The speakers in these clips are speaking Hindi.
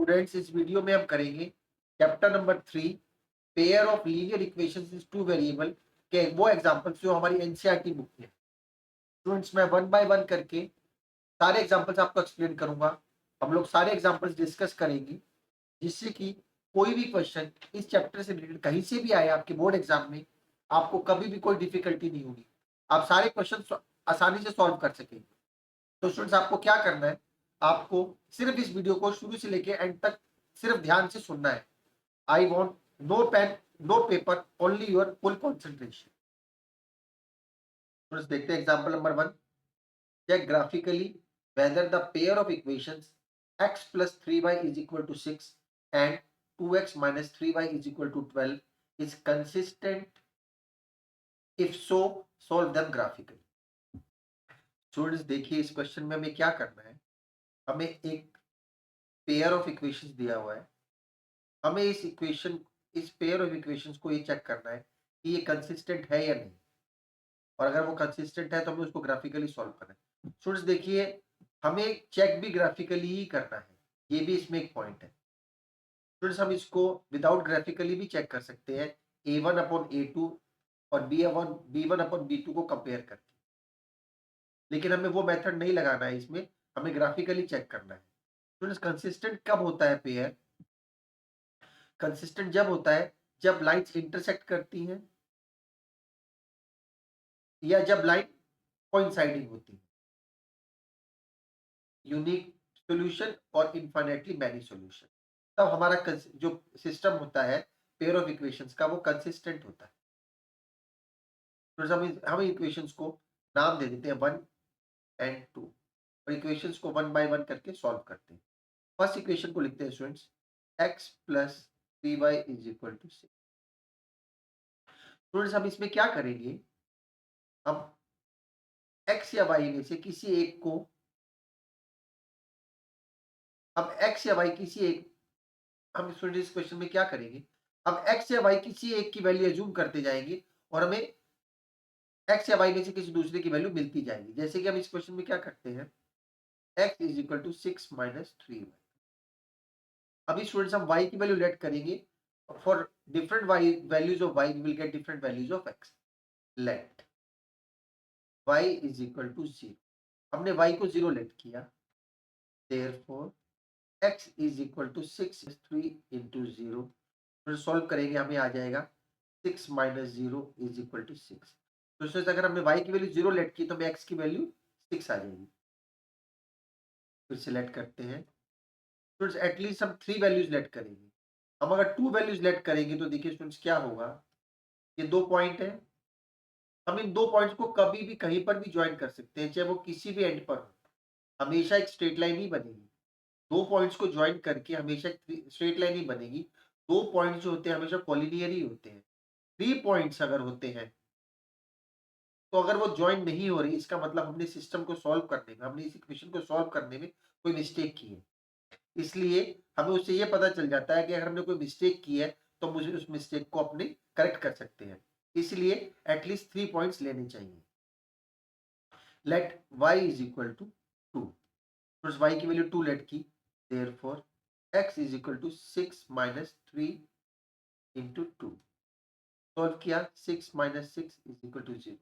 स्टूडेंट्स, इस वीडियो में हम करेंगे chapter number 3 pair of linear equations is two variable के वो एग्जांपल्स जो हमारी एनसीईआरटी बुक में है। स्टूडेंट्स, मैं वन बाय वन करके सारे एग्जांपल्स आपको एक्सप्लेन करूंगा। हम लोग सारे एग्जांपल्स डिस्कस करेंगे जिससे कि कोई भी क्वेश्चन इस चैप्टर से रिलेटेड कहीं से भी आए आपके बोर्ड एग्जाम में, आपको कभी भी कोई डिफिकल्टी नहीं होगी। आप सारे क्वेश्चन आसानी से सॉल्व कर सकेंगे। तो स्टूडेंट्स, आपको क्या करना है, आपको सिर्फ इस वीडियो को शुरू से लेके एंड तक सिर्फ ध्यान से सुनना है। I want no pen, no paper, only your full concentration. Students, देखते हैं example number 1। Check graphically whether the pair of equations x plus 3y is equal to 6 and 2x minus 3y is equal to 12 is consistent. If so, solve them graphically. Students, देखिए इस क्वेश्चन में हमें क्या करना है। हमें एक पेयर ऑफ इक्वेशंस दिया हुआ है। हमें इस पेयर ऑफ इक्वेशंस को ये चेक करना है कि ये कंसिस्टेंट है या नहीं, और अगर वो कंसिस्टेंट है तो हमें उसको ग्राफिकली सॉल्व करना है। स्टूडेंट्स देखिए, हमें चेक भी ग्राफिकली ही करना है, ये भी इसमें एक पॉइंट है। स्टूडेंट्स, हम इसको विदाउट ग्राफिकली भी चेक कर सकते हैं, A1 अपॉन A2 और B1 अपॉन B2 को कंपेयर करके, लेकिन हमें वो मेथड नहीं लगाना है। इसमें हमें ग्राफिकली चेक करना है। स्टूडेंट्स, कंसिस्टेंट कब होता है पेयर? कंसिस्टेंट जब होता है जब लाइंस इंटरसेक्ट करती हैं या जब लाइन कोइंसाइडिंग होती है। यूनिक सॉल्यूशन और इनफाइनाइटली मैनी सॉल्यूशन, तब हमारा जो सिस्टम होता है पेयर ऑफ इक्वेशंस का वो कंसिस्टेंट होता है। तो हम इक्वेशंस को नाम दे देते हैं 1 एंड 2 और इक्वेशंस को वन बाय वन करके सॉल्व करते हैं। फर्स्ट इक्वेशन को लिखते हैं students, x plus 3y is equal to 6। Students, हम इसमें क्या करेंगे, हम x या y में से किसी एक को, हम x या y किसी एक, हम स्टूडेंट इस क्वेश्चन में क्या करेंगे, हम x या y किसी एक की वैल्यू एज्यूम करते जाएंगे और हमें x या y में से किसी दूसरे की वैल्यू मिलती जाएगी। जैसे कि हम इस क्वेश्चन में क्या करते हैं, x is equal to 6 minus 3y। अभी स्टूडेंट्स हम y की वैल्यू लेट करेंगे, for different y values of y we will get different values of x. Let y is equal to 0। हमने y को 0 लेट किया, therefore x is equal to 6 3 into 0। फिर सॉल्व करेंगे, हमें आ जाएगा 6 माइनस 0 इज इक्वल टू 6। तो इसमें अगर हमने y की वैल्यू 0 लेट की तो हमें x की वैल्यू 6 आ जाएगी। फिर सिलेक्ट करते हैं, स्टूडेंट्स एटलीस्ट हम 3 वैल्यूज लेट करेंगे। हम अगर 2 वैल्यूज लेट करेंगे तो देखिए स्टूडेंट्स क्या होगा, ये 2 पॉइंट है, हम इन 2 पॉइंट्स को कभी भी कहीं पर भी ज्वाइन कर सकते हैं, चाहे वो किसी भी एंड पर हो, हमेशा एक स्ट्रेट लाइन ही बनेगी। 2 पॉइंट्स को ज्वाइन करके हमेशा एक स्ट्रेट लाइन ही बनेगी। 2 पॉइंट्स जो होते हैं हमेशा कॉलिनियर ही होते हैं। 3 पॉइंट्स अगर होते हैं तो अगर वो ज्वाइन नहीं हो रही, इसका मतलब हमने सिस्टम को सॉल्व करने में, हमने इस इक्वेशन को सॉल्व करने में कोई मिस्टेक की है। इसलिए हमें उससे ये पता चल जाता है कि अगर हमने कोई मिस्टेक की है तो मुझे उस मिस्टेक को अपने करेक्ट कर सकते हैं। इसलिए एटलीस्ट 3 पॉइंट्स लेने चाहिए। Let y is equal to 2। तो y की वैल्यू 2 लेट की, therefore x is equal to 6 minus 3 into 2। Solve किया, 6 माइनस 6 इज इक्वल टू 0।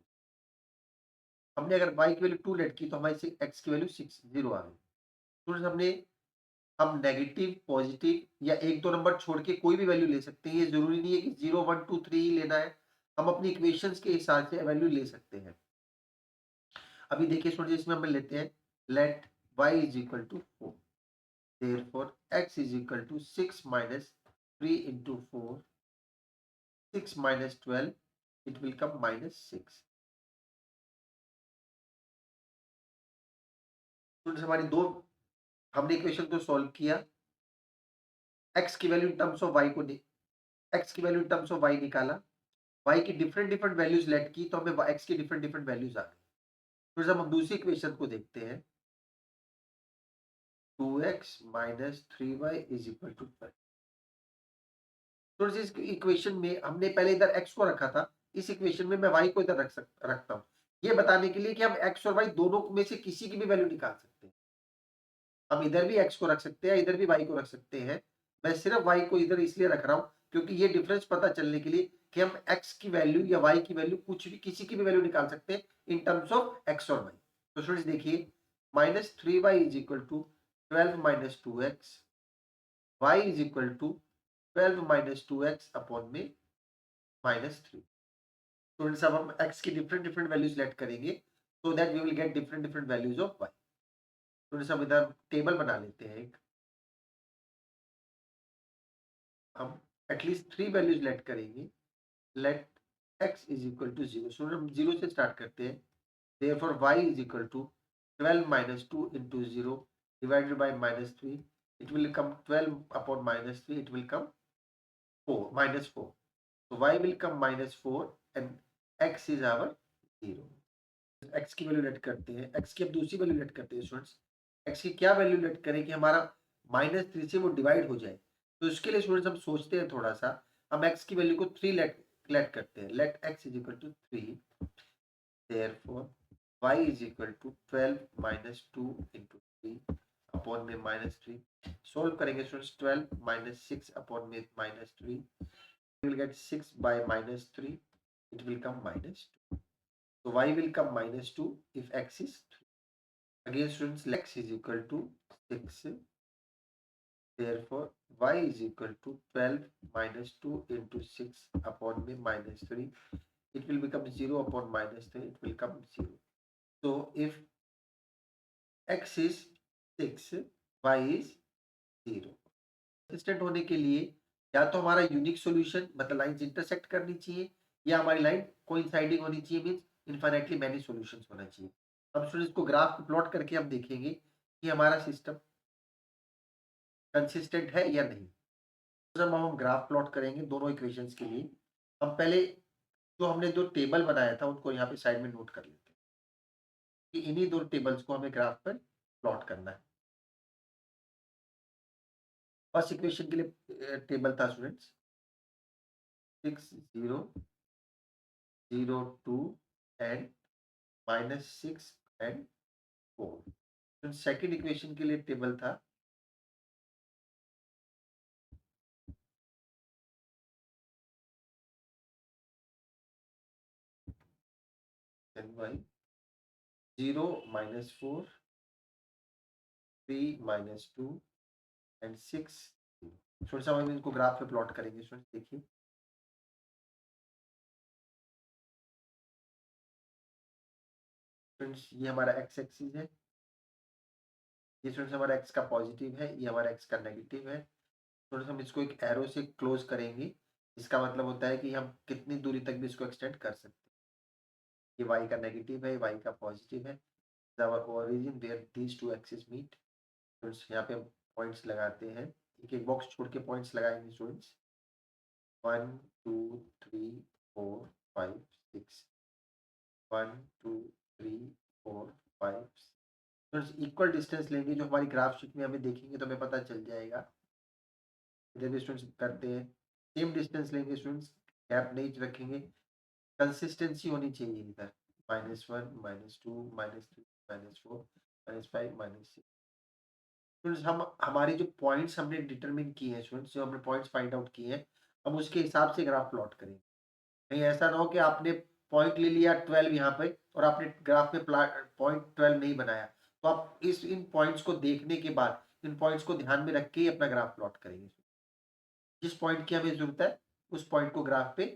हमने अगर y की वैल्यू 2 लेट की तो हमारी x की वैल्यू 6 0 आ गई। स्टूडेंट्स, हम नेगेटिव पॉजिटिव या एक दो नंबर छोड़ के कोई भी वैल्यू ले सकते हैं। ये जरूरी नहीं है कि 0 1 2 3 ही लेना है, हम अपनी इक्वेशंस के हिसाब से वैल्यू ले सकते हैं। अभी देखिए स्टूडेंट, इसमें हम लेते हैं let y is equal to 4। Therefore x is equal to 6 minus 3 into 4, 6 minus 12, it will come minus 6। Students, हमारी दो, हमने इक्वेशन को सॉल्व किया, x की value in terms of y को, x की value in terms of y निकाला, y की डिफरेंट डिफरेंट वैल्यूज लेट की तो हमें x की डिफरेंट डिफरेंट वैल्यूज आ गई। फिर जब हम दूसरी इक्वेशन को देखते हैं, 2x minus 3y is equal to 12। तो इस इक्वेशन में हमने पहले इधर x को रखा था, इस इक्वेशन में मैं y को इधर रखता हूँ, ये बताने के लिए कि हम x और y दोनों में से किसी की भी वैल्यू निकाल सकते हैं। हम इधर भी x को रख सकते हैं, इधर भी y को रख सकते हैं। मैं सिर्फ y को इधर इसलिए रख रहा हूँ क्योंकि ये डिफरेंस पता चलने के लिए कि हम x की वैल्यू या y की वैल्यू कुछ भी किसी की भी वैल्यू निकाल सकते हैं इन टर्म्स ऑफ x और y। तो स्टूडेंट्स देखिए -3y is equal to 12 minus 2x, y is equal to 12 minus 2x upon में -3। स्टूडेंट्स अब हम x की डिफरेंट डिफरेंट वैल्यूज लेट करेंगे so that we will get different different values of y। Students हम इधर टेबल बना लेते हैं एक, हम एटलीस्ट 3 वैल्यूज लेट करेंगे। Let x is equal to 0। Student हम 0 से स्टार्ट करते हैं। therefore y is equal to 12 minus 2 into 0 divided by -3। it will come 12 upon -3, it will come 4 -4, so y will come -4 and x is our 0। x की वैल्यू लेट करते हैं, x की अब दूसरी वैल्यू लेट करते हैं स्टूडेंट्स। x की क्या वैल्यू लेट करें कि हमारा -3 से वो डिवाइड हो जाए। तो इसके लिए स्टूडेंट्स हम सोचते हैं थोड़ा सा, हम x की वैल्यू को 3 लेट लेट करते हैं। Let x is equal to 3, therefore y is equal to 12 minus 2 into 3 upon में -3। सोल्व करेंगे स्टूडेंट्स, 12 minus 6 अपॉन में -3, we will get 6 by -3, it will come -2, so y will come -2 if x is 3। again students, x is equal to 6, therefore y is equal to 12 minus 2 into 6 upon में -3, it will become 0 upon -3, it will come 0। so if x is 6, y is 0। Consistent होने के लिए या तो हमारा यूनिक सॉल्यूशन मतलब लाइंस इंटरसेक्ट करनी चाहिए या हमारी लाइन कोइंसाइडिंग होनी चाहिए, मींस इनफाइनाइटली मैनी सॉल्यूशंस होना चाहिए। अब स्टूडेंट्स को ग्राफ को प्लॉट करके हम देखेंगे कि हमारा सिस्टम कंसिस्टेंट है या नहीं। तो जब हम ग्राफ प्लॉट करेंगे दोनों इक्वेशंस के लिए, हम पहले जो हमने दो टेबल बनाया था उनको यहाँ पे साइड में नोट कर लेते हैं कि इन्हीं दो टेबल्स को हमें ग्राफ पर प्लॉट करना है। फर्स्ट इक्वेशन के लिए टेबल था students 6 0 0 2 and -6 and 4। Second equation के लिए टेबल था 0 -4 3 -2 एंड 6। थोड़ा सा हम इनको ग्राफ पे प्लॉट करेंगे स्टूडेंट्स, देखिए फ्रेंड्स ये हमारा एक्स एक्सिस है, ये फ्रेंड्स हमारा एक्स का पॉजिटिव है, ये हमारा एक्स का नेगेटिव है। थोड़ा सा हम इसको एक एरो से क्लोज करेंगे, इसका मतलब होता है कि हम कितनी दूरी तक भी इसको एक्सटेंड कर सकते हैं। ये y का नेगेटिव है, y का पॉजिटिव है, our origin where these two axes meet। Friends यहाँ पे हम पॉइंट्स लगाते हैं, एक एक बॉक्स छोड़ के पॉइंट्स लगाएंगे स्टूडेंट्स। 1 2 3 4 5 6, 1 2 3 4 5। फ्रेंड्स इक्वल डिस्टेंस लेंगे जो हमारी ग्राफ शीट में हमें देखेंगे तो हमें पता चल जाएगा। इधर भी स्टूडेंट्स करते हैं, सेम डिस्टेंस लेंगे स्टूडेंट्स, गैप नहीं रखेंगे, कंसिस्टेंसी होनी चाहिए इधर। -1 -2 -3 -4 -5 -6। स्टूडेंट्स हम हमारे जो पॉइंट्स हमने डिटरमिन किए हैं स्टूडेंट्स, जो हमने पॉइंट्स फाइंड आउट किए हैं, हम उसके हिसाब से ग्राफ प्लॉट करेंगे। कहीं ऐसा ना हो कि आपने पॉइंट ले लिया 12 यहाँ पे और आपने ग्राफ में पॉइंट 12 नहीं बनाया। तो आप इस इन पॉइंट्स को देखने के बाद इन पॉइंट्स को ध्यान में रख के ही अपना ग्राफ प्लॉट करेंगे। जिस पॉइंट की हमें जरूरत है उस पॉइंट को ग्राफ पे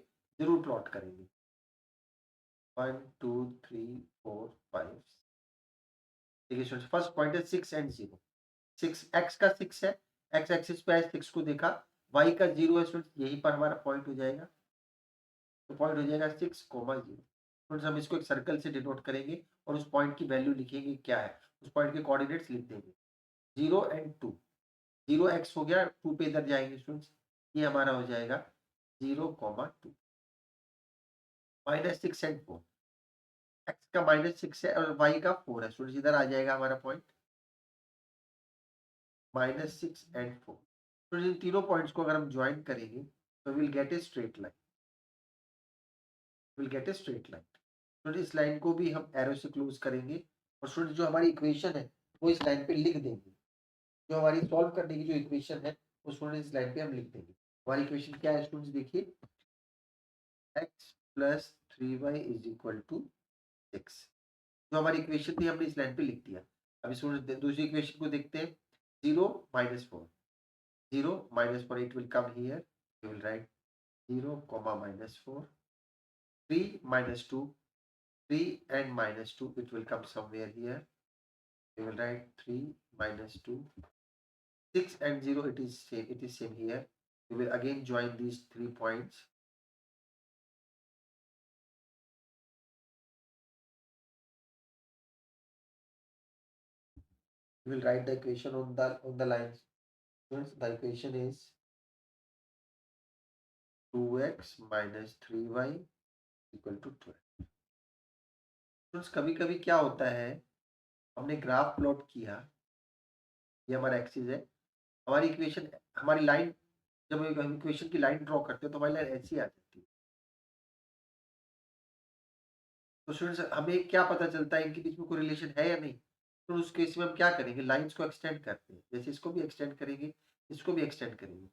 जरूर प्लॉट करेंगे। 1 2 3 4 5। देखिए स्टूडेंट्स फर्स्ट पॉइंट है 6 एंड 0। 6 x का 6 है, x एक्सिस पे है, 6 को देखा, y का 0 है स्टूडेंट्स, यहीं पर हमारा पॉइंट हो जाएगा। तो पॉइंट हो जाएगा 6 कोमा 0। स्टूडेंट्स हम इसको एक सर्कल से डिनोट करेंगे और उस पॉइंट की वैल्यू लिखेंगे क्या है, उस पॉइंट के कोऑर्डिनेट्स लिख देंगे 0 एंड 2। 0 x हो गया, 2 पे इधर जाएंगे स्टूडेंट्स, ये हमारा हो जाएगा 0 2 -6 एंड 4। x का -6 है और y का 4 है स्टूडेंट्स, इधर आ जाएगा हमारा पॉइंट -6 एंड 4। तो इन तीनों पॉइंट्स को अगर हम ज्वाइन करेंगे तो will get a straight line, will get a straight line. तो इस लाइन को भी हम एरो से क्लोज करेंगे और स्टूडेंट जो हमारी इक्वेशन है वो इस लाइन पे लिख देंगे। जो हमारी सॉल्व करने की जो इक्वेशन है वो स्टूडेंट इस लाइन पे हम लिख देंगे। हमारी इक्वेशन क्या है स्टूडेंट्स, देखिए x plus 3y is equal to 6। जो हमारी इक्वेशन थी हमने इस लाइन पे लिख दिया। अभी स्टूडेंट दूसरी इक्वेशन को देखते हैं। 0 minus 4, 0 minus 4, it will come here, you will write 0 comma minus 4, 3 minus 2, 3 and minus 2, it will come somewhere here, you will write 3 minus 2, 6 and 0, it is same here, you will again join these 3 points, you will write the equation on the lines. The equation is 2x minus 3y equal to 12। Friends कभी कभी क्या होता है, हमने ग्राफ प्लॉट किया, ये हमारा एक्सिस है, हमारी इक्वेशन, हमारी लाइन, जब हम इक्वेशन की लाइन ड्रॉ करते हैं तो हमारी लाइन ऐसी आ जाती है। तो स्टूडेंट्स हमें क्या पता चलता है इनके बीच में कोई रिलेशन है या नहीं। तो उस केस में हम क्या करेंगे, लाइंस को एक्सटेंड करते हैं, जैसे इसको भी एक्सटेंड करेंगे, इसको भी एक्सटेंड करेंगे।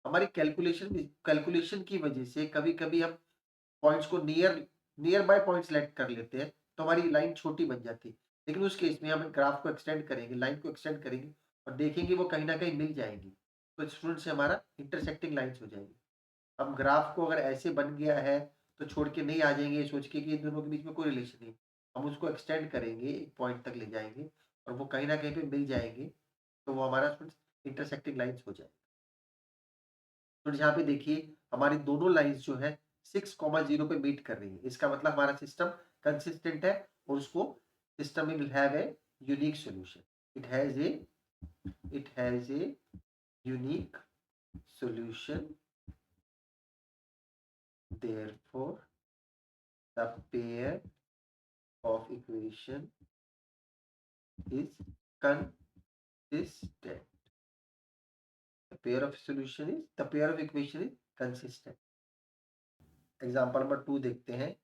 हमारी कैलकुलेशन की वजह से कभी कभी हम पॉइंट्स को नियर बाय पॉइंट सेलेक्ट कर लेते हैं, तो हमारी लाइन छोटी बन जाती है। लेकिन उस केस में हम ग्राफ को एक्सटेंड करेंगे, लाइन को एक्सटेंड करेंगे और देखेंगे वो कहीं ना कहीं मिल जाएंगी, तो स्टूडेंट से हमारा इंटरसेक्टिंग लाइन्स हो जाएंगी। हम ग्राफ को अगर ऐसे बन गया है तो छोड़ के नहीं आ जाएंगे सोच के कि इन दोनों के बीच में कोई रिलेशन नहीं। हम उसको एक्सटेंड करेंगे, एक पॉइंट तक ले जाएंगे और वो कहीं ना कहीं पे मिल जाएंगे, तो वो हमारा इंटरसेक्टिंग लाइन्स हो जाएंगे। तो यहाँ पे देखिए हमारी दोनों लाइन्स जो है 6,0 पे मीट कर रही है, इसका मतलब हमारा सिस्टम कंसिस्टेंट है और उसको सिस्टम में will have a unique solution. It has a unique solution, therefore the pair of equation is consistent. The pair of equation is consistent. Example number 2 देखते हैं।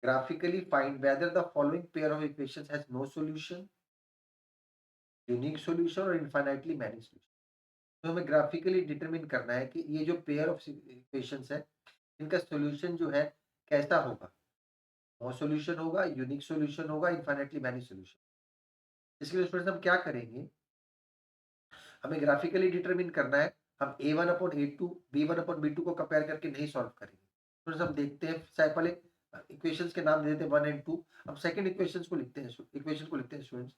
Graphically find whether the following pair of equations has no solution, unique solution or infinitely many solution। तो हमें ग्राफिकली डिटरमिन करना है कि ये जो पेयर ऑफ इक्वेशंस है इनका सॉल्यूशन जो है कैसा होगा, नो सॉल्यूशन होगा, यूनिक सॉल्यूशन होगा, इनफाइनाइटली मैनी सॉल्यूशन। इसके लिए स्टूडेंट्स हम क्या करेंगे, हमें ग्राफिकली डिटरमिन करना है। हम a1 upon a2, b1 upon b2 को कंपेयर करके नहीं सॉल्व करेंगे। स्टूडेंट्स हम देखते हैं, चाहे पहले इक्वेशंस के नाम दे देते हैं 1 एंड 2। हम सेकंड इक्वेशंस को लिखते हैं, इक्वेशन को लिखते हैं students.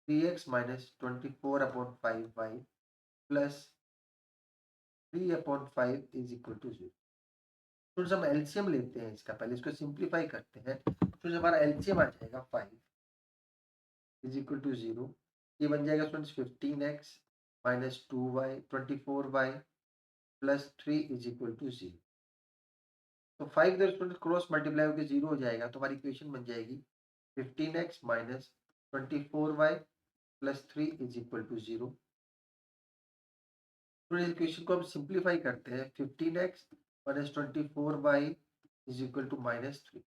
3x minus 24 upon 5y plus 3 upon 5 is equal to 0। Students हम एलसीएम लेते हैं इसका, पहले इसको सिंप्लीफाई करते हैं। स्टूडेंट्स हमारा एलसीएम आ जाएगा 5 इज इक्वल टू 0। ये बन जाएगा students 15x minus 2y 24y plus 3 is equal to 0। तो 5 इधर स्टूडेंट क्रॉस मल्टीप्लाई होकर 0 हो जाएगा, तो हमारी इक्वेशन बन जाएगी 15x minus 24y plus 3 is equal to 0। तो इस इक्वेशन को हम सिंप्लीफाई करते हैं, 15x minus 24y is equal to minus 3।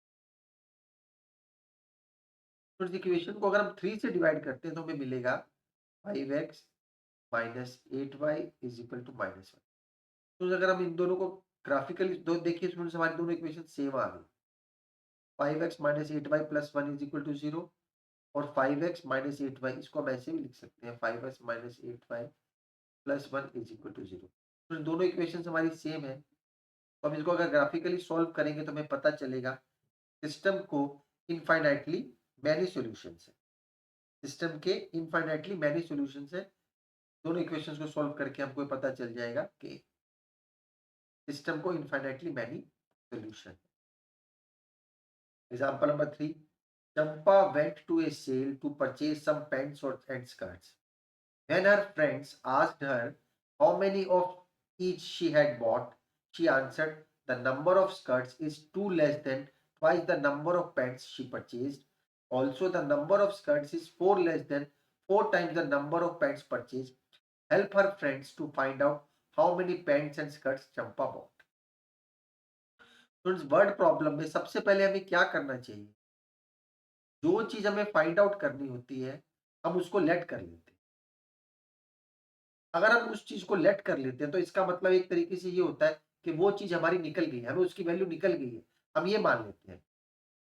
तो इस इक्वेशन को अगर हम 3 से डिवाइड करते हैं तो हमें मिलेगा 5x minus 8y is equal to minus 1। तो अगर हम इन दोनों को ग्राफिकली दो देखिए स्टूडेंट्स, हमारी दोनों इक्वेशन सेम आ गई। 5x minus 8y plus 1 is equal to 0 और 5x माइनस 8y, इसको हम ऐसे भी लिख सकते हैं 5x minus 8y plus 1 is equal to 0। तो दोनों इक्वेशन हमारी सेम है, तो हम इसको अगर ग्राफिकली सॉल्व करेंगे तो हमें पता चलेगा सिस्टम को इनफाइनाइटली मैनी सॉल्यूशंस है, सिस्टम के इनफाइनाइटली मैनी सॉल्यूशंस है। दोनों इक्वेशंस को सॉल्व करके हमको पता चल जाएगा कि सिस्टम को infinitely many solution. Example number 3, Champa went to a sale to purchase some pants and skirts. When her friends asked her how many of each she had bought, she answered, the number of skirts is 2 less than twice the number of pants she purchased. Also, the number of skirts is 4 less than 4 times the number of pants purchased. Help her friends to find out how many pants and skirts Champa bought. तो इस वर्ड प्रॉब्लम में सबसे पहले हमें क्या करना चाहिए, जो चीज हमें फाइंड आउट करनी होती है हम उसको लेट कर लेते हैं। अगर हम उस चीज को लेट कर लेते हैं तो इसका मतलब एक तरीके से ये होता है कि वो चीज हमारी निकल गई है, हमें उसकी वैल्यू निकल गई है। हम ये मान लेते हैं,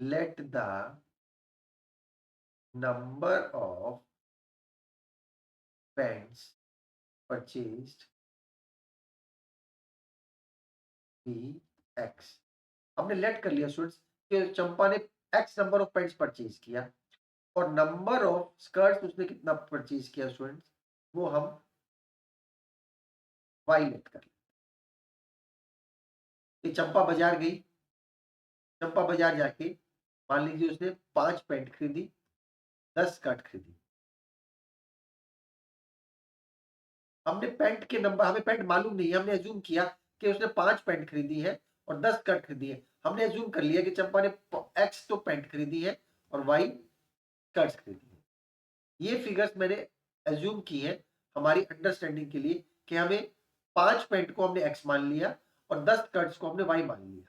let the number of pants purchased be X. हमने लेट कर लिया स्टूडेंट्स कि चंपा ने X number of pants purchase किया, और नंबर ऑफ स्कर्ट्स उसने कितना परचेज किया स्टूडेंट्स, वो हम वाई लेट कर लेते। चंपा बाजार गई, चंपा बाजार जाके मान लीजिए उसने 5 पैंट खरीदी, 10 स्कर्ट खरीदी। हमने पैंट के नंबर, हमें पैंट मालूम नहीं है, हमने एज्यूम किया कि उसने 5 पैंट खरीदी है और 10 स्कर्ट खरीदी है। हमने एज्यूम कर लिया कि चंपा ने एक्स तो पैंट खरीदी है और वाई स्कर्ट्स खरीदी है। ये फिगर्स मैंने एज्यूम की है हमारी अंडरस्टैंडिंग के लिए कि हमें 5 पैंट को हमने एक्स मान लिया और 10 स्कर्ट्स को हमने वाई मान लिया।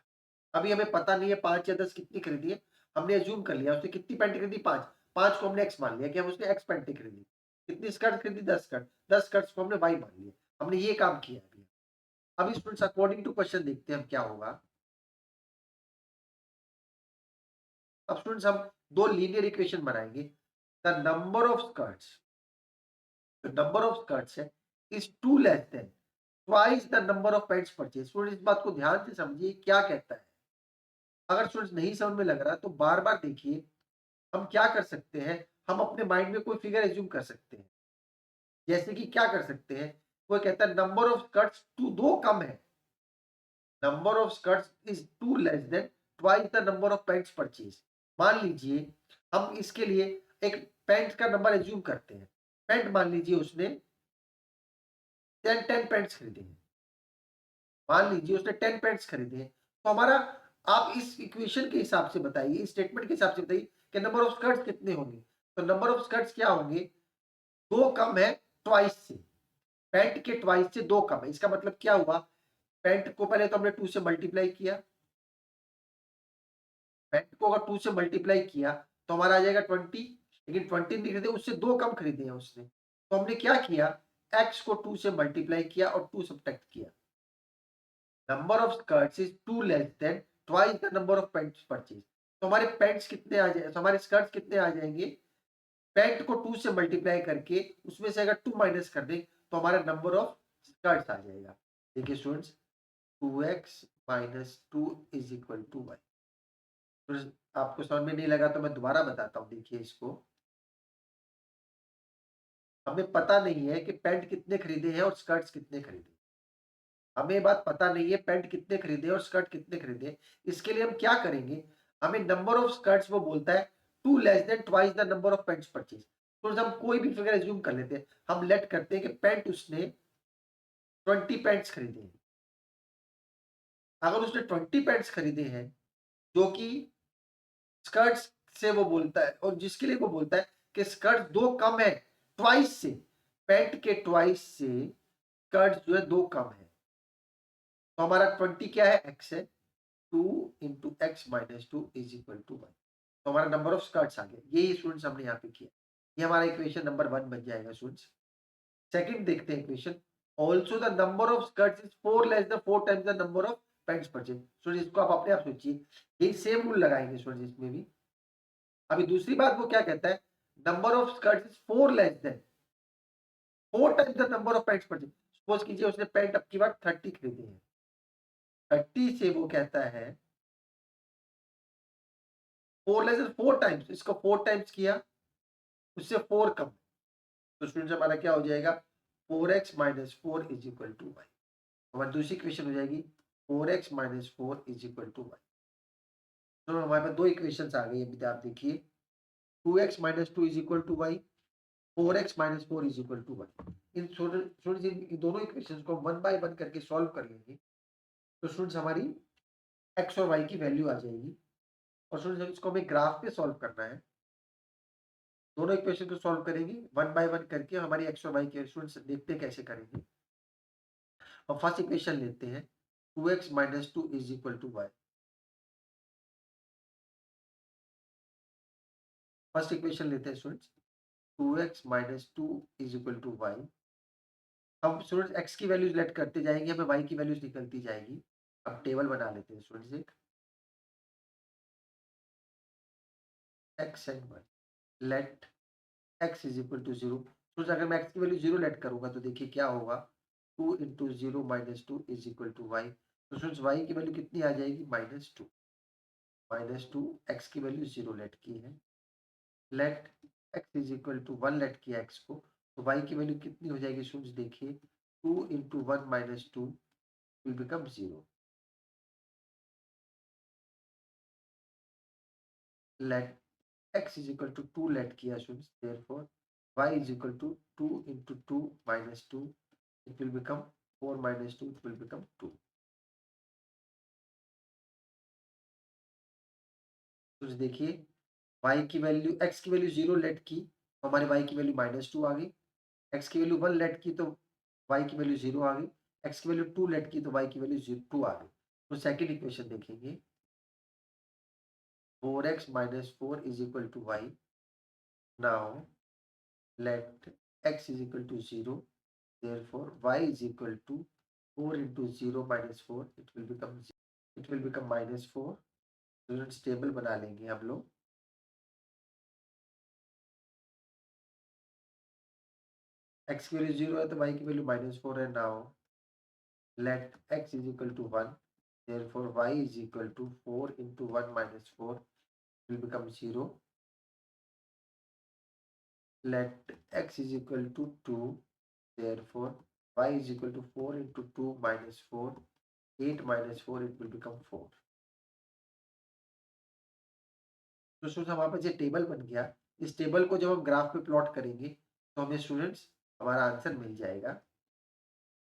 अभी हमें पता नहीं है 5 या 10 कितनी खरीदी है, हमने एज्यूम कर लिया उसने कितनी पैंट खरीदी, 5। 5 को हमने एक्स मान लिया कि हम उसने एक्स पैंट खरीदी। कितनी स्कर्ट खरीदी, 10 स्कर्ट। 10 स्कर्ट्स को हमने वाई मान लिया। हमने ये काम किया अभी। अभी स्टूडेंट्स अकॉर्डिंग टू क्वेश्चन देखते हैं हम क्या होगा। अब स्टूडेंट्स हम दो लीनियर इक्वेशन बनाएंगे। The number of skirts, number of skirts है is two less than twice the number of pants purchase. Student इस बात को ध्यान से समझिए क्या कहता है। अगर स्टूडेंट्स नहीं समझ में लग रहा तो बार बार देखिए। हम क्या कर सकते हैं, हम अपने माइंड में कोई फिगर एज्यूम कर सकते हैं। जैसे कि क्या कर सकते हैं, कोई कहता है नंबर ऑफ स्कर्ट्स टू, दो कम है, number of skirts is two less than twice the number of pants purchase. मान लीजिए हम इसके लिए एक पैंट का नंबर एज्यूम करते हैं। पैंट मान लीजिए उसने 10 पैंट्स खरीदे हैं। मान लीजिए उसने 10 पैंट्स खरीदे हैं, तो हमारा, आप इस इक्वेशन के हिसाब से बताइए, इस स्टेटमेंट के हिसाब से बताइए कि नंबर ऑफ स्कर्ट्स कितने होंगे। तो नंबर ऑफ स्कर्ट्स क्या होंगे, दो कम है ट्वाइस से। पैंट के ट्वाइस से दो कम है, इसका मतलब क्या हुआ, पैंट को पहले तो हमने 2 से मल्टीप्लाई किया, पैंट को अगर 2 से मल्टीप्लाई किया तो हमारा आ जाएगा 20। लेकिन 20 नहीं खरीदे, उससे दो कम खरीदे हैं उसने, तो हमने क्या किया, एक्स को 2 से मल्टीप्लाई किया और 2 सब्ट्रैक्ट किया। Number of skirts is two less than twice the number of pants purchase. तो हमारे पैंट्स कितने आ जाए, तो हमारे स्कर्ट्स कितने आ जाएंगे, पैंट को 2 से मल्टीप्लाई करके उसमें से अगर 2 माइनस कर दें तो हमारा नंबर ऑफ स्कर्ट्स आ जाएगा। देखिए students, 2x minus 2 is equal to Y. आपको समझ में नहीं लगा तो मैं दोबारा बताता हूँ, देखिए इसको। हमें पता नहीं है कि पैंट कितने खरीदे हैं और स्कर्ट्स कितने खरीदे। हमें ये बात पता नहीं है पैंट कितने खरीदे और स्कर्ट कितने खरीदे। इसके लिए हम क्या करेंगे, हमें नंबर ऑफ स्कर्ट्स वो बोलता है two less than twice the number of pants purchase. तो हम कोई भी फिगर एज्यूम कर लेते हैं, हम लेट करते हैं कि पैंट उसने 20 पैंट्स खरीदे हैं। अगर उसने 20 पैंट्स खरीदे हैं जो कि स्कर्ट्स से वो बोलता है, और जिसके लिए वो बोलता है कि स्कर्ट दो कम है ट्वाइस से, पैंट के ट्वाइस से स्कर्ट जो है दो कम है। तो हमारा 20 क्या है, एक्स है, 2 into X minus 2 is equal to 1। तो हमारा नंबर ऑफ स्कर्ट्स आ गया। यही स्टूडेंट्स हमने यहाँ पे किया। ये हमारा इक्वेशन नंबर 1 बन जाएगा स्टूडेंट्स। सेकंड देखते हैं equation. Also the number of skirts is 4 less the 4 times the number of pants purchase. Students इसको आप अपने आप सोचिए, यही सेम रूल लगाएंगे स्टूडेंट्स इसमें भी। अभी दूसरी बात वो क्या कहता है, number of skirts is 4 less than 4 times the number of pants purchase. Suppose कीजिए उसने पैंट अब की बार 30 खरीदे हैं, 30 से वो कहता है 4 लेस देन 4 टाइम्स, इसको 4 टाइम्स किया, उससे 4 कम। तो स्टूडेंट्स हमारा क्या हो जाएगा, 4x minus 4 is equal to Y. हमारी दूसरी इक्वेशन हो जाएगी 4x minus 4 is equal to Y. तो हमारे पास दो इक्वेशन आ गई। अभी आप देखिए, 2x minus 2 is equal to Y, 4x minus 4 is equal to Y. इन स्टूडेंट्स इन दोनों इक्वेशंस को 1 बाय 1 करके सॉल्व कर लेंगे तो स्टूडेंट्स हमारी x और y की वैल्यू आ जाएगी। और स्टूडेंट्स इसको हमें ग्राफ पे सॉल्व करना है। दोनों इक्वेशन को सॉल्व करेंगे 1 बाय 1 करके। हमारी x और y के स्टूडेंट्स देखते हैं कैसे करेंगे। और फर्स्ट इक्वेशन लेते हैं, 2x minus 2 is equal to Y. First equation लेते हैं students, 2x minus 2 is equal to Y. अब स्टूडेंट्स x की वैल्यूज लेट करते जाएंगे, हमें y की वैल्यूज निकलती जाएगी। अब टेबल बना लेते हैं स्टूडेंट्स एक x and y, let x is equal to 0। Students अगर मैं x की वैल्यू 0 लेट करूंगा तो देखिए क्या होगा, 2 into 0 minus 2 is equal to y। तो स्टूडेंट्स y की वैल्यू कितनी आ जाएगी, -2। -2 x की वैल्यू 0 लेट की है, let x is equal to 1 let किया x को, तो y की वैल्यू कितनी हो जाएगी स्टूडेंट्स, देखिए 2 into 1 minus 2 will become 0। Let x is equal to 2 let किया students, therefore y is equal to 2 into 2 minus 2, it will become 4 minus 2, it will become 2। तो देखिए y की वैल्यू, x की वैल्यू 0 लेट की तो हमारे y की वैल्यू -2 आ गई, x की वैल्यू 1 लेट की तो y की वैल्यू 0 आ गई, x की वैल्यू 2 लेट की तो y की वैल्यू 2 आ गई। तो सेकंड इक्वेशन देखेंगे, 4x minus 4 is equal to y। Now let x is equal to 0, therefore y is equal to 4 into 0 minus 4, it will become 0, it will become -4। Students table बना लेंगे हम लोग, x की वैल्यू 0 है तो y की वैल्यू -4 है। Now let x is equal to 1, therefore y is equal to 4 into 1 minus 4 will become 0। let x is equal to 2, therefore y is equal to 4 into 2 minus 4, 8 minus 4, it will become 4। तो स्टूडेंट्स हमारे पास ये टेबल बन गया। इस टेबल को जब हम ग्राफ पे प्लॉट करेंगे तो हमें स्टूडेंट्स हमारा आंसर मिल जाएगा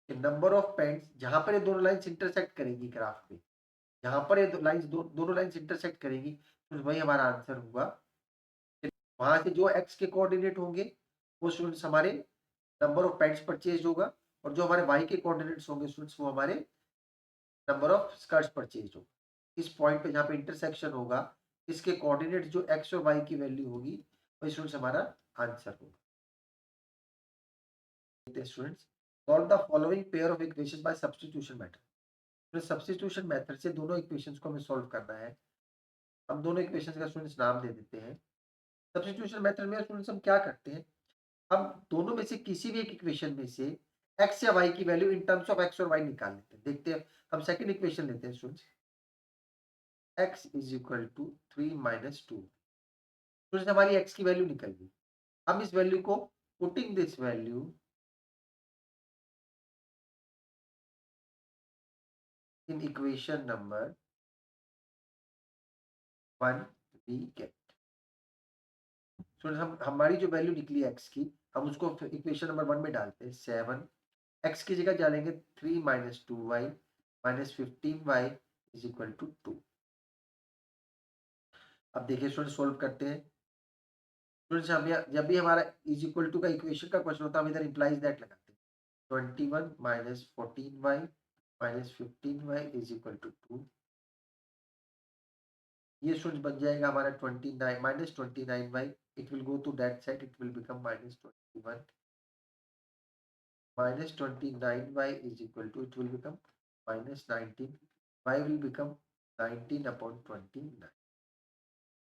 कि नंबर ऑफ पॉइंट्स जहां पर ये दोनों लाइंस इंटरसेक्ट करेंगी ग्राफ पे, जहां पर ये दोनों लाइंस इंटरसेक्ट करेंगी तो वही हमारा आंसर होगा। वहां से जो एक्स के कोऑर्डिनेट होंगे वो स्टूडेंट्स हमारे नंबर ऑफ पॉइंट्स परचेज होगा, और जो हमारे वाई के कोऑर्डिनेट्स होंगे स्टूडेंट्स वो हमारे नंबर ऑफ स्कर्ट्स परचेज होगा। इस पॉइंट पे जहाँ पे इंटरसेक्शन होगा इसके कोऑर्डिनेट जो एक्स और वाई की वैल्यू होगी वही स्टूडेंट्स हमारा आंसर होगा। Students solve the following pair of equation by substitution method. Substitution method से दोनों इक्वेशंस को हमें सॉल्व करना है। हम दोनों इक्वेशंस का स्टूडेंट्स नाम दे देते हैं। सब्स्टिट्यूशन मेथड में स्टूडेंट्स हम क्या करते हैं, हम दोनों में से किसी भी एक इक्वेशन में से एक्स या वाई की value in terms of x और वाई निकाल लेते हैं। देखते हैं, हम सेकंड इक्वेशन लेते हैं students, x is equal to 3 minus 2। Students हमारी x की वैल्यू निकल गई। हम इस वैल्यू को putting this value in equation number 1 we get. Students हम हमारी जो वैल्यू निकली x की हम उसको इक्वेशन नंबर 1 में डालते हैं। 7 x की जगह डालेंगे 3 minus 2y minus 15y is equal to 2। अब देखिए स्टूडेंट सोल्व करते हैं। स्टूडेंट्स हम जब भी हमारा इज इक्वल टू का इक्वेशन का क्वेश्चन होता है हम इधर इंप्लाइज दैट लगाते हैं। 21 minus 14y minus 15y is equal to 2। ये स्टूडेंट्स बन जाएगा हमारा 29 minus 29y, it will go to that side, it will become minus 21 minus 29y is equal to, it will become minus 19, y will become 19 upon 29,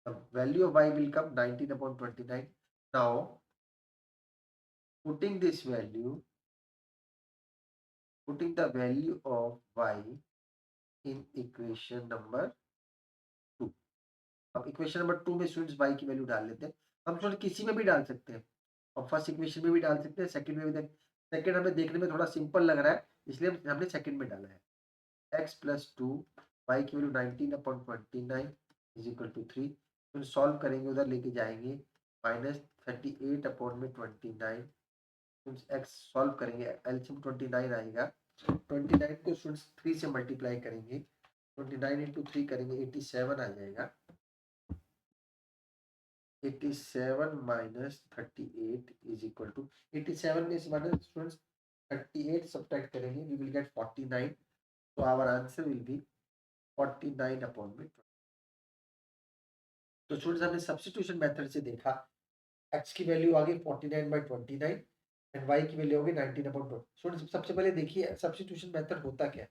the value of y will come 19 upon 29। Now putting this value, putting the value of y in equation number 2। अब इक्वेशन नंबर 2 में स्टूडेंट्स y की वैल्यू डाल लेते हैं। हम स्टूडेंट किसी में भी डाल सकते हैं, और फर्स्ट इक्वेशन में भी डाल सकते हैं, सेकंड में भी। सेकंड हमें देखने में थोड़ा सिंपल लग रहा है इसलिए हमने सेकंड में डाला है। x प्लस 2 y की वैल्यू 19 अपॉन 29 इज इक्वल टू 3। फिर सॉल्व करेंगे, उधर लेके जाएंगे माइनस 38 अपॉन में 29, x सॉल्व करेंगे एलसीएम 29 आएगा। 29 को स्टूडेंट्स 3 से मल्टीप्लाई करेंगे, 29 इंटू 3 करेंगे 87 आ जाएगा। 87 माइनस 38 इज इक्वल टू 87 में से माइनस स्टूडेंट्स 38 सब्ट्रैक्ट करेंगे, वी विल गेट 49। तो our answer will be 49 upon में 20। तो स्टूडेंट्स हमने सब्स्टिट्यूशन मेथड से देखा, x की वैल्यू आ गई 49/29, एंड y की वैल्यू होगी 19/12। स्टूडेंट्स सबसे पहले देखिए सब्स्टिट्यूशन मेथड होता क्या है।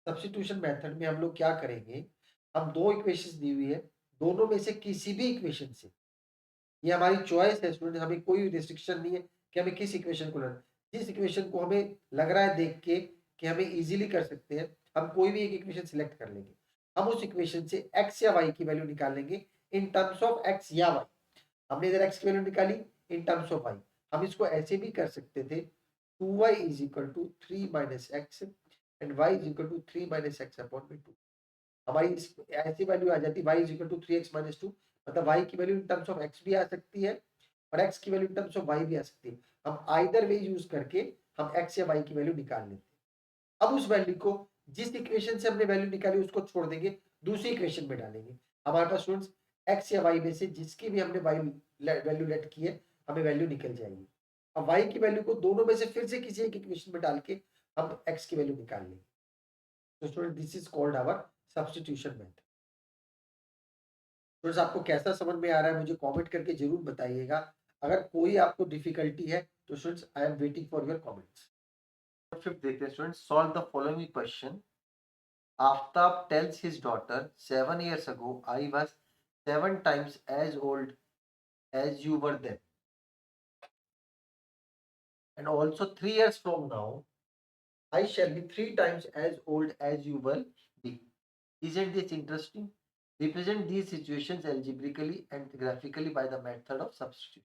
सब्स्टिट्यूशन मेथड में हम लोग क्या करेंगे, हम दो इक्वेशंस दी हुई है, दोनों में से किसी भी इक्वेशन से, ये हमारी चॉइस है स्टूडेंट, हमें कोई रिस्ट्रिक्शन नहीं है कि हमें किस इक्वेशन को लेना। जिस इक्वेशन को हमें लग रहा है देख के कि हमें इजीली कर सकते हैं, हम कोई भी एक इक्वेशन सिलेक्ट कर लेंगे। हम उस इक्वेशन से x या y की वैल्यू निकाल लेंगे इन टर्म्स ऑफ x या y। हमने इधर x की वैल्यू निकाली इन टर्म्स ऑफ y। हम इसको ऐसे भी कर सकते थे 2y is equal to 3 minus X and y is equal to 3 minus X upon में 2। हमारी ऐसी वैल्यू आ जाती y is equal to 3x minus 2। मतलब y की value in terms of x भी आ सकती है और x की value in terms of y भी आ सकती है। हम आइदर वे यूज करके हम x या y की वैल्यू निकाल लेते हैं। अब उस वैल्यू को जिस इक्वेशन से हमने वैल्यू निकाली उसको छोड़ देंगे, दूसरी इक्वेशन में डालेंगे। हमारे पास स्टूडेंट्स x या y में से जिसकी भी हमने वैल्यू लेट की है, हमें वैल्यू निकल जाएगी। अब y की वैल्यू को दोनों में से फिर से किसी एक इक्वेशन में डाल के हम x की वैल्यू निकाल लेंगे। तो student this is called our substitution method. Students आपको कैसा समझ में आ रहा है मुझे कमेंट करके जरूर बताइएगा। अगर कोई आपको डिफिकल्टी है तो students I am waiting for your comments. Fifth देखते हैं students, solve the following question. Aftab tells his daughter, 7 years ago I was 7 times as old as you were then, and also 3 years from now I shall be 3 times as old as you will be. Isn't this interesting? Represent these situations algebraically and graphically by the method of substitution.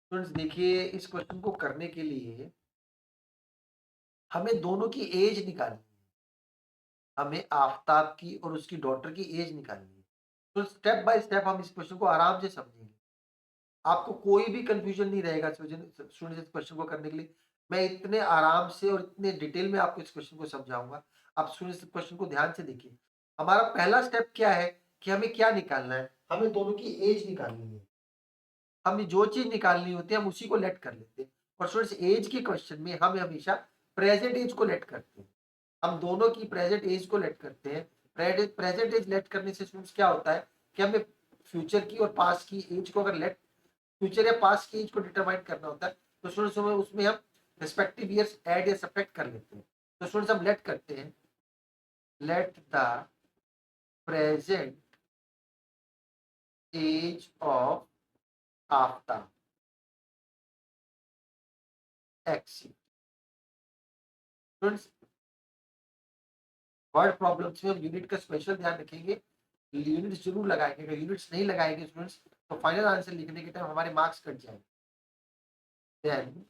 Students देखिए इस क्वेश्चन को करने के लिए हमें दोनों की एज निकालनी है। हमें आफ्ताब की और उसकी डॉटर की एज निकालनी है। तो स्टेप बाय स्टेप हम इस क्वेश्चन को आराम से समझेंगे। आपको कोई भी कंफ्यूजन नहीं रहेगा स्टूडेंट्स इस क्वेश्चन को करने के लिए। मैं इतने आराम से और इतने डिटेल में आपको इस क्वेश्चन को समझाऊंगा। आप स्टूडेंट्स इस क्वेश्चन को ध्यान से देखिए। हमारा पहला स्टेप क्या है कि हमें क्या निकालना है, हमें दोनों की एज निकालनी है। हमें जो चीज निकालनी होती है हम उसी को लेट कर लेते हैं। और स्टूडेंट्स एज के क्वेश्चन में हम हमेशा प्रेजेंट एज को लेट करते हैं। हम दोनों की प्रेजेंट एज को लेट करते हैं। प्रेजेंट एज लेट करने से स्टूडेंट्स क्या होता है कि हमें फ्यूचर की और पास्ट की एज को अगर लेट फ्यूचर या पास्ट की एज को डिटरमाइन करना होता है तो स्टूडेंट्स उसमें हम रिस्पेक्टिव ईयर्स ऐड या सब्ट्रैक्ट कर लेते हैं। तो स्टूडेंट्स हम लेट करते हैं, let the present age of Aftab X. Students word problems में हम यूनिट का स्पेशल ध्यान रखेंगे। यूनिट्स जरूर लगाएंगे, अगर यूनिट्स नहीं लगाएंगे स्टूडेंट्स तो फाइनल आंसर लिखने के टाइम हमारे मार्क्स कट जाएंगे। Then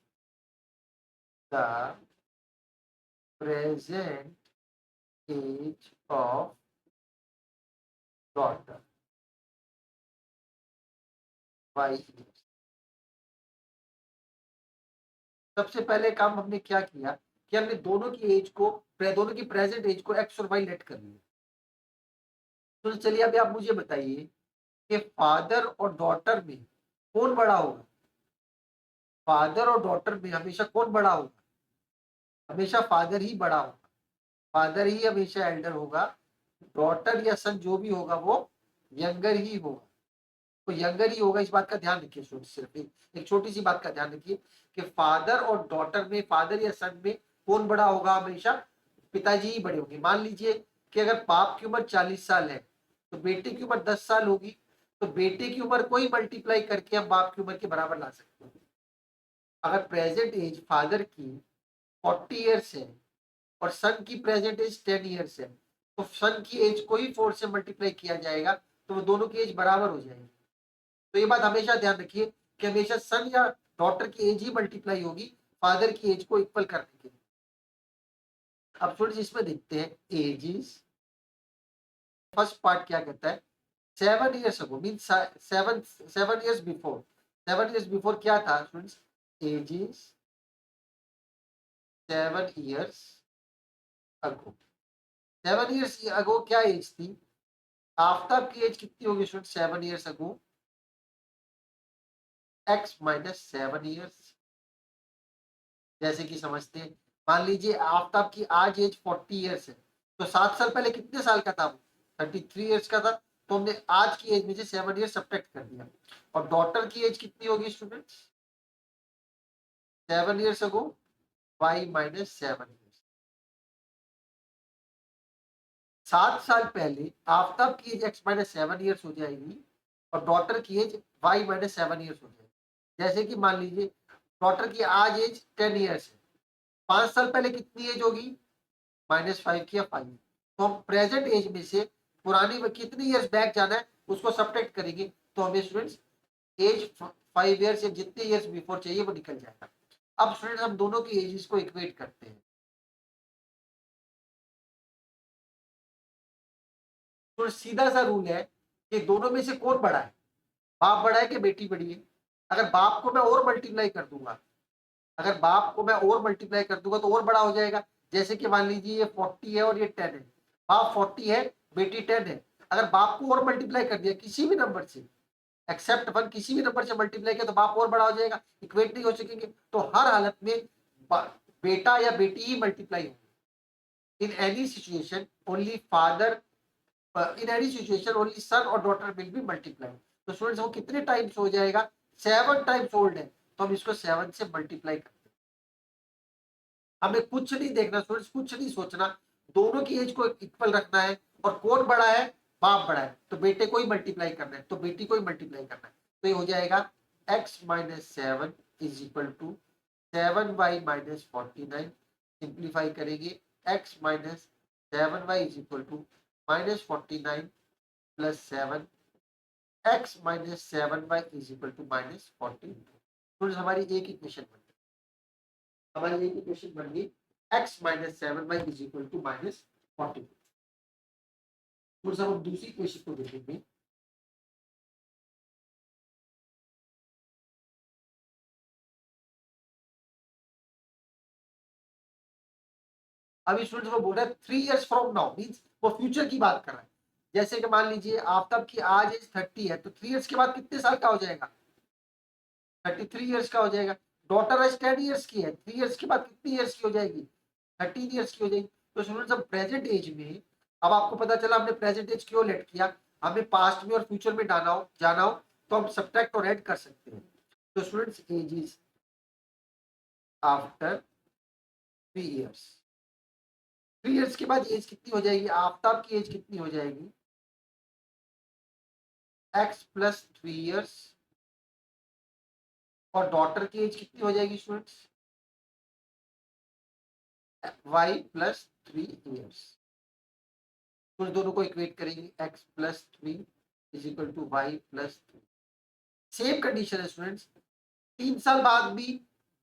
the present age of daughter y। सबसे पहले काम हमने क्या किया कि हमने दोनों की एज को दोनों की प्रेजेंट एज को x और y लेट कर लिया। तो चलिए अभी आप मुझे बताइए कि फादर और डॉटर में कौन बड़ा होगा। फादर और डॉटर में हमेशा कौन बड़ा होगा, हमेशा फादर ही बड़ा होगा। फादर ही हमेशा एल्डर होगा। डॉटर या सन जो भी होगा वो यंगर ही होगा। तो यंगर ही होगा, इस बात का ध्यान रखिए स्टूडेंट। सिर्फ एक छोटी सी बात का ध्यान रखिए कि फादर और डॉटर में, फादर या सन में कौन बड़ा होगा, हमेशा पिताजी ही बड़े होंगे। मान लीजिए कि अगर बाप की उम्र 40 साल है तो बेटे की उम्र 10 साल होगी, तो बेटे की उम्र को ही मल्टीप्लाई करके हम बाप की उम्र के बराबर ला सकते हैं। अगर प्रेजेंट एज फादर की 40 ईयर्स है और सन की प्रेजेंट एज 10 ईयर्स है तो सन की एज को ही 4 से मल्टीप्लाई किया जाएगा तो वो दोनों की एज बराबर हो जाएगी। तो ये बात हमेशा ध्यान रखिए कि हमेशा सन या डॉटर की एज ही मल्टीप्लाई होगी फादर की एज को इक्वल करने के लिए। अब थोड़ी इसमें देखते हैं एजेस। फर्स्ट पार्ट क्या कहता है, 7 years ago mean 7 years before. 7 years before क्या था स्टूडेंट्स, एजेस 7 years अगो। 7 years अगो क्या एज थी, आफ्ताब की एज कितनी होगी स्टूडेंट 7 years अगो, x माइनस 7 years। जैसे कि समझते हैं, मान लीजिए आफ्ताब की आज एज 40 ईयर्स है तो 7 साल पहले कितने साल का था वो, 33 ईयर्स का था। तो हमने आज की एज में से 7 ईयर सब्ट्रैक्ट कर दिया। और डॉटर की एज कितनी होगी students, 7 years ago y minus 7 years। 7 साल पहले आफ्ताब की एज x माइनस 7 ईयर्स हो जाएगी और डॉटर की एज y माइनस 7 ईयर्स हो जाएगी। जैसे कि मान लीजिए डॉटर की आज एज 10 ईयर्स है, 5 साल पहले कितनी एज होगी, -5 की या 5। तो हम प्रेजेंट एज में से पुरानी में कितनी ईयर्स बैक जाना है उसको सब्ट्रैक्ट करेंगे, तो हमें स्टूडेंट्स एज 5 ईयर्स या जितने ईयर्स बिफोर चाहिए वो निकल जाएगा। अब स्टूडेंट्स हम दोनों की एजेस को इक्वेट करते हैं। तो सीधा सा रूल है कि दोनों में से कौन बड़ा है, बाप बड़ा है कि बेटी बड़ी है। अगर बाप को मैं और मल्टीप्लाई कर दूंगा, अगर बाप को मैं और मल्टीप्लाई कर दूंगा तो और बड़ा हो जाएगा। जैसे कि मान लीजिए ये 40 है और ये 10 है, बाप 40 है बेटी 10 है। अगर बाप को और मल्टीप्लाई कर दिया किसी भी नंबर से एक्सेप्ट 1, किसी भी नंबर से मल्टीप्लाई किया तो बाप और बड़ा हो जाएगा, इक्वेट नहीं हो सकेंगे। तो हर हालत में बेटा या बेटी ही मल्टीप्लाई होगी। In any situation only father, in any situation only son और डॉटर विल बी मल्टीप्लाई। तो स्टूडेंट्स वो कितने टाइम्स हो जाएगा, 7 टाइम्स ओल्ड है, तो हम इसको 7 से मल्टीप्लाई करते हैं। हमें कुछ नहीं देखना स्टूडेंट्स, कुछ नहीं सोचना, दोनों की एज को इक्वल रखना है। और कौन बड़ा है, बाप बड़ा है, तो बेटे को ही मल्टीप्लाई करना है, तो बेटी को ही मल्टीप्लाई करना है। तो ये हो जाएगा x minus 7 is equal to 7y minus 49। Simplify करेंगे x minus 7y is equal to minus 49 plus 7, x minus 7y is equal to minus 14। हमारी एक इक्वेशन बन गई, हमारी एक इक्वेशन बन गई x minus 7y is equal to minus 14। हम दूसरी इक्वेशन को देखेंगे। अभी स्टूडेंट्स वो बोल रहा है 3 इयर्स फ्रॉम नाउ, मींस वो फ्यूचर की बात कर रहा है। जैसे कि मान लीजिए आफ्ताब की आज एज 30 है, तो 3 इयर्स के बाद कितने साल का हो जाएगा, 33 इयर्स का हो जाएगा। डॉटर आज 10 इयर्स की है, 3 इयर्स के बाद कितनी इयर्स की हो जाएगी, 13 इयर्स की हो जाएगी। तो स्टूडेंट्स हम प्रेजेंट एज में, अब आपको पता चला हमने प्रेजेंट एज क्यों लेट किया, हमें पास्ट में और फ्यूचर में जाना हो तो हम सब्ट्रैक्ट और ऐड कर सकते हैं। तो students age is after 3 years, 3 years के बाद एज कितनी हो जाएगी, आफ्ताब की एज कितनी हो जाएगी, x प्लस 3 इयर्स। और डॉटर की एज कितनी हो जाएगी स्टूडेंट्स, y प्लस 3 इयर्स। तो दोनों को इक्वेट करेंगे x plus 3 is equal to Y plus 3। Same condition है स्टूडेंट्स, 3 साल बाद भी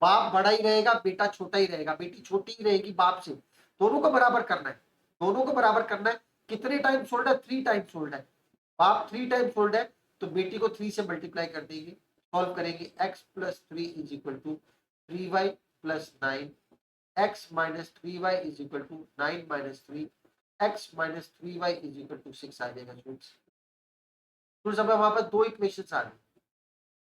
बाप बड़ा ही रहेगा, बेटा छोटा ही रहेगा, बेटी छोटी ही रहेगी बाप से। दोनों को बराबर करना है, दोनों को बराबर करना है। कितने टाइम्स ओल्ड है, 3 टाइम्स ओल्ड है, बाप 3 टाइम्स ओल्ड है, तो बेटी को 3 से मल्टीप्लाई कर देंगे। सॉल्व करेंगे x plus 3 is equal to 3y plus 9, x minus 3y is equal to 9 minus 3, x minus 3y is equal to 6 आ जाएगा स्टूडेंट्स। तो सब हमारे पास दो इक्वेशंस आ गई,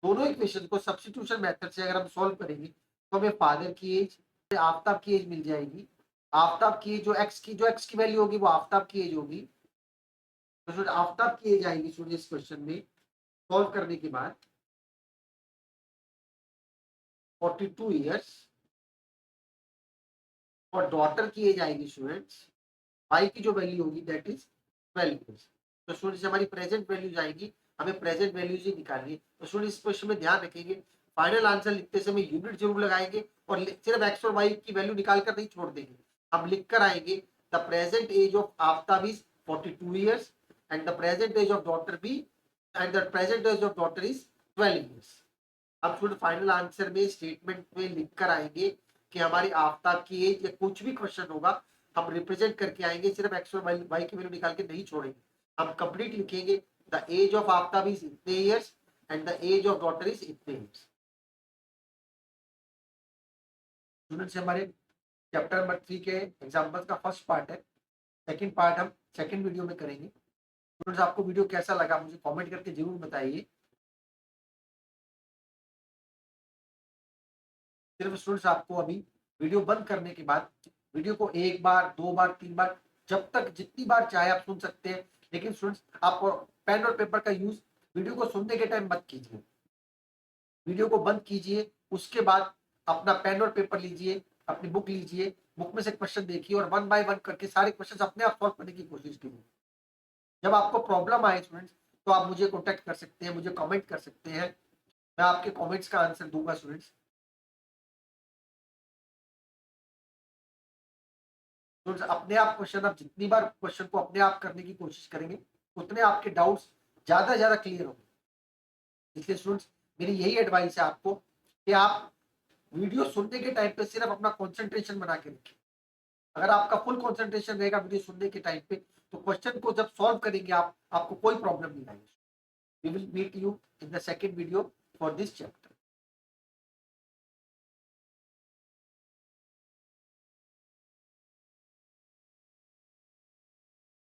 दोनों इक्वेशन को सब्स्टिट्यूशन मेथड से अगर हम सॉल्व करेंगे तो हमें फादर की एज, आफ्ताब की एज मिल जाएगी। आफ्ताब की जो एक्स की वैल्यू होगी वो आफ्ताब की एज होगी। तो आफ्ताब की एज आएगी स्टूडेंट इस क्वेश्चन में सॉल्व करने के बाद 42 इयर्स। और डॉटर की एज आएगी स्टूडेंट्स, वाई की जो वैल्यू होगी दैट इज 12 इयर्स। तो स्टूडेंट्स हमारी प्रेजेंट वैल्यूज आएगी, हमें प्रेजेंट वैल्यूज ही निकालनी है। तो स्टूडेंट इस क्वेश्चन में ध्यान रखेंगे, फाइनल आंसर लिखते समय यूनिट जरूर लगाएंगे और सिर्फ एक्स और वाई की वैल्यू निकालकर नहीं छोड़ देंगे। हम लिख कर आएंगे the present age of Aftab is 42 years and the present age of daughter B and the present age of daughter is 12 years. अब स्टूडेंट फाइनल आंसर में स्टेटमेंट में लिख कर आएंगे कि हमारी आफ्ताब की एज या कुछ भी क्वेश्चन होगा हम रिप्रेजेंट करके आएंगे, सिर्फ एक्स और वाई की वैल्यू निकाल के नहीं छोड़ेंगे। हम कंप्लीट लिखेंगे the age of Aftab is इतने years and the age of daughter is इतने इयर्स। स्टूडेंट्स हमारे चैप्टर नंबर 3 के एग्जांपल्स का फर्स्ट पार्ट है, सेकंड पार्ट हम सेकंड वीडियो में करेंगे। स्टूडेंट्स आपको वीडियो कैसा लगा मुझे कमेंट करके जरूर बताइए। सिर्फ स्टूडेंट्स आपको अभी वीडियो बंद करने के बाद वीडियो को एक बार, दो बार, तीन बार, जब तक जितनी बार चाहे आप सुन सकते हैं। लेकिन स्टूडेंट्स आप पेन और पेपर का यूज वीडियो को सुनने के टाइम मत कीजिए, वीडियो को बंद कीजिए। उसके बाद अपना पेन और पेपर लीजिए, अपनी बुक लीजिए, बुक में से क्वेश्चन देखिए और वन बाय वन करके सारे क्वेश्चन अपने आप सॉल्व करने की कोशिश कीजिए। जब आपको प्रॉब्लम आए स्टूडेंट्स, तो आप मुझे कॉन्टेक्ट कर सकते हैं, मुझे कमेंट कर सकते हैं, मैं आपके कमेंट्स का आंसर दूंगा स्टूडेंट्स। अपने आप क्वेश्चन, आप जितनी बार क्वेश्चन को अपने आप करने की कोशिश करेंगे, उतने आपके डाउट्स ज्यादा क्लियर होंगे। इसलिए स्टूडेंट्स, मेरी यही एडवाइस है आपको कि आप वीडियो सुनने के टाइम पे सिर्फ अपना कंसंट्रेशन बना के रखें। अगर आपका फुल कंसंट्रेशन रहेगा वीडियो सुनने के टाइम पे, तो क्वेश्चन को जब सॉल्व करेंगे आप, आपको कोई प्रॉब्लम नहीं आएगी। We will meet you in the second video for this chapter.